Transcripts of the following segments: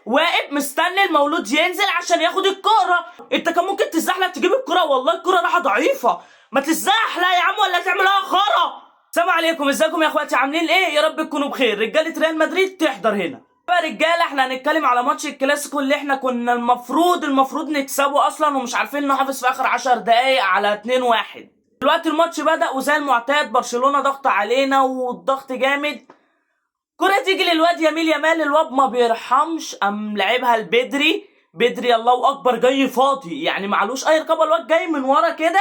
واقف مستني المولود ينزل عشان ياخد الكوره. انت كان ممكن تزحلق تجيب الكوره، والله الكوره راحه ضعيفه. ما تزحلق يا عم ولا تعملها خرا. السلام عليكم، ازيكم يا اخواتي؟ عاملين ايه؟ يا رب تكونوا بخير. رجاله ريال مدريد تحضر هنا بقى. رجاله احنا هنتكلم على ماتش الكلاسيكو اللي احنا كنا المفروض نكسبه اصلا، ومش عارفين نحافظ في اخر 10 دقايق على 2-1. دلوقتي الماتش بدأ، وزي المعتاد برشلونه ضغط علينا والضغط جامد. كرة تيجي للواد يميل يامال، الواد ما بيرحمش، قام لعبها لبدري. بدري الله اكبر جاي فاضي، يعني معلوش اي رقابه، الواد جاي من ورا كده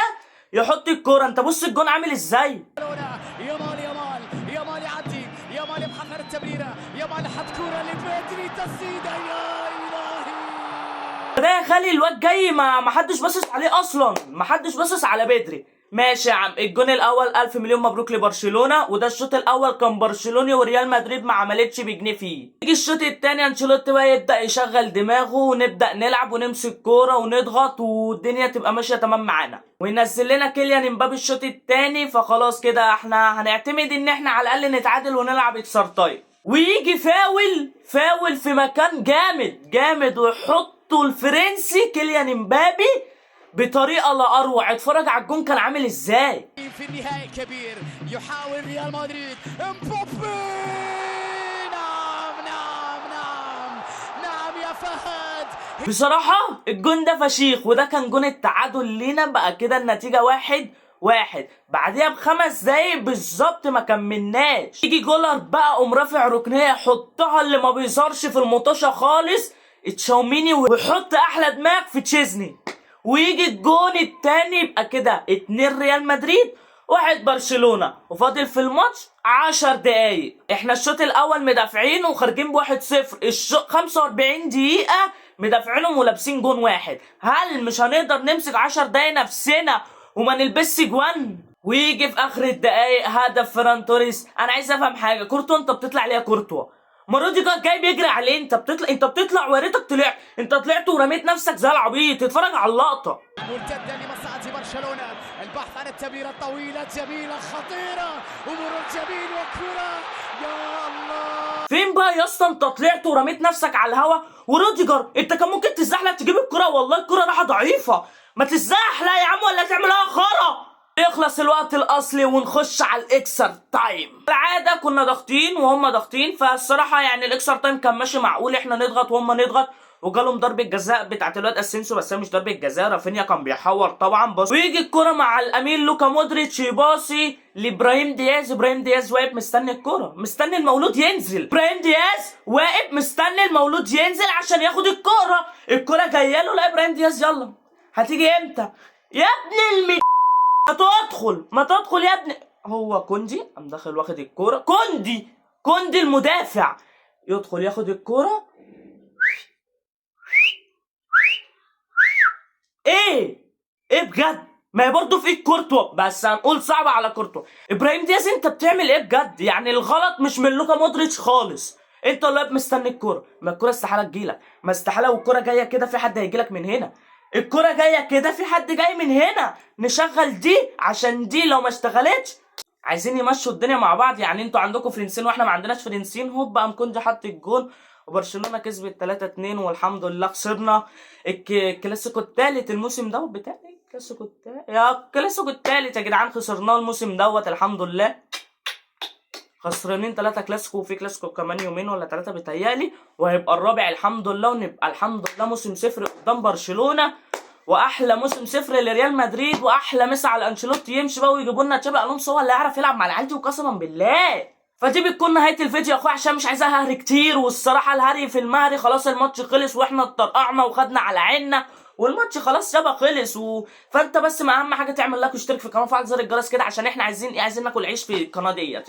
يحط الكوره. انت بص الجون عامل ازاي. يامال يعدي، يامال يبحث عن التمريره، يامال حط كوره لبدري، تسديده يا الهي. ده خلي الواد جاي ما حدش باصص عليه اصلا، ما حدش باصص على بدري. ماشي يا عم، الجون الاول الف مليون مبروك لبرشلونه، وده الشوط الاول كان برشلوني وريال مدريد ما عملتش بجنيه فيه. يجي الشوط الثاني انشيلوتي بقى يبدا يشغل دماغه، ونبدا نلعب ونمسك كوره ونضغط، والدنيا تبقى ماشيه تمام معانا، وينزل لنا كيليان امبابي الشوط الثاني. فخلاص كده احنا هنعتمد ان احنا على الاقل نتعادل ونلعب اكسترا تايم. ويجي فاول في مكان جامد ويحطوا الفرنسي كيليان امبابي بطريقه لا اروع. اتفرج على الجون كان عامل ازاي. في النهائي كبير يحاول ريال مدريد، امبابي. نعم يا فهد. بصراحه الجون ده فشيخ، وده كان جون التعادل لينا. بقى كده النتيجه 1-1. بعديها ب5 دقايق بالظبط ما كملناش، يجي جولر بقى قوم رافع ركنيه يحطها اللي ما بيظهرش في المطوشه خالص، تشاوميني، ويحط احلى دماغ في تشيزني. ويجي الجون التاني، يبقى كده 2 ريال مدريد 1 برشلونة، وفاضل في الماتش 10 دقايق. احنا الشوط الاول مدافعين وخارجين ب1-0، 45 دقيقة مدافعينهم ولابسين جون واحد. هل مش هنقدر نمسك 10 دقايق نفسنا وما نلبسش جوان؟ ويجي في اخر الدقايق هدف فران توريس. انا عايز افهم حاجة، كورتوا انت بتطلع ليها كورتوا، روديجر جاي بيجري عليه، انت بتطلع ويا ريتك طلعت. انت طلعت ورميت نفسك زي العبيط. اتفرج على اللقطه. مرتده لمصلحه برشلونه، البحث عن التمريره الطويله جميله خطيره، ومرور جميل وكره. يا الله، فين بقى يا اسطى؟ انت طلعت ورميت نفسك على الهوا. وروديجر انت كان ممكن تزحلق تجيب الكره، والله الكره راحه ضعيفه. ما تزحلق يا عم ولا تعملها خرا. يخلص الوقت الاصلي ونخش على الاكسترا تايم. العاده كنا ضاغطين وهم ضاغطين، فالصراحه يعني الاكسترا تايم كان ماشي معقول، احنا نضغط وهم نضغط. وجالهم ضربه جزاء بتاعت الواد اسينسيو، بس هي مش ضربه جزاء، رافينيا كان بيحور طبعا. بص، ويجي الكره مع الامين لوكا مودريتش يباصي لابراهيم دياز. ابراهيم دياز واقف مستني الكره، مستني المولود ينزل. ابراهيم دياز واقف مستني المولود ينزل عشان ياخد الكره. الكره جايه له، لا ابراهيم دياز يلا هتيجي امتى يا ابن ما تدخل يا ابني. هو كوندي قام داخل واخد الكوره. كوندي المدافع يدخل ياخد الكوره. ايه بجد؟ ما هي برضه في ايد كورتوا، بس هنقول صعبه على كورتوا. ابراهيم دياز انت بتعمل ايه بجد؟ يعني الغلط مش من لوكا مودريتش خالص. انت اللي واقف مستني الكوره، ما الكوره استحاله تجيلك، ما استحاله. والكوره جايه كده في حد هيجيلك من هنا. الكرة جاية كده في حد جاي من هنا. نشغل دي عشان دي لو ما اشتغلتش. عايزين يمشوا الدنيا مع بعض، يعني انتوا عندكم فرنسين واحنا ما عندناش فرنسين. هوب قام كوندي حط الجون، وبرشلونة كسبت 3-2، والحمد لله خسرنا الكلاسيكو الثالث الموسم دوت بتاعي. الكلاسيكو الثالث يا جدعان خسرناه الموسم دوت، الحمد لله. خسرانين 3 كلاسيكو، وفي كلاسيكو كمان يومين ولا 3 بيتهيألي، وهيبقى الرابع الحمد لله. ونبقى الحمد لله موسم 0 قدام برشلونة، واحلى موسم 0 لريال مدريد، واحلى مسا على انشيلوتي يمشي بقى ويجيبوا لنا تشابي الونسو، هو اللي هيعرف يلعب مع العيال دي وقسما بالله. فدي بتكون نهايه الفيديو يا اخويا، عشان مش عايزها هري كتير. والصراحه الهري في المهري خلاص، الماتش خلص واحنا اتطرقعنا وخدنا على عيننا، والماتش خلاص شبه خلص. فانت بس ما اهم حاجه تعمل لايك واشترك في القناه وفعل زر الجرس كده، عشان احنا عايزين ناكل عيش في القناه ديت.